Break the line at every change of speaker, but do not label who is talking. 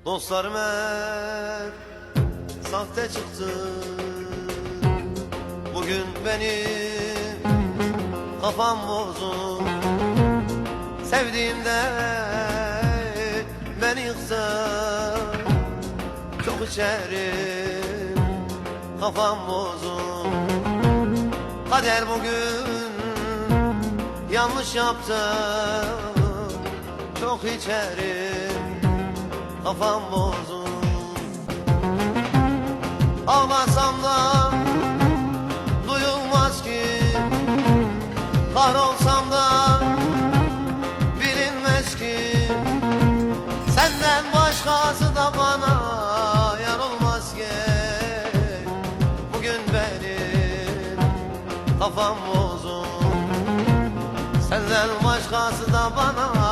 Dostlarım hep sahte çıktı. Bugün benim kafam bozuk. Sevdiğimde beni yıktı. Çok içerim, kafam bozuk. Kader bugün yanlış yaptı. Çok içerim, kafam bozuk. Ağlasam da duyulmaz ki, kahrolsam da bilinmez ki. Senden başkası da bana yar olmaz ki. Bugün benim kafam bozuk. Senden başkası da bana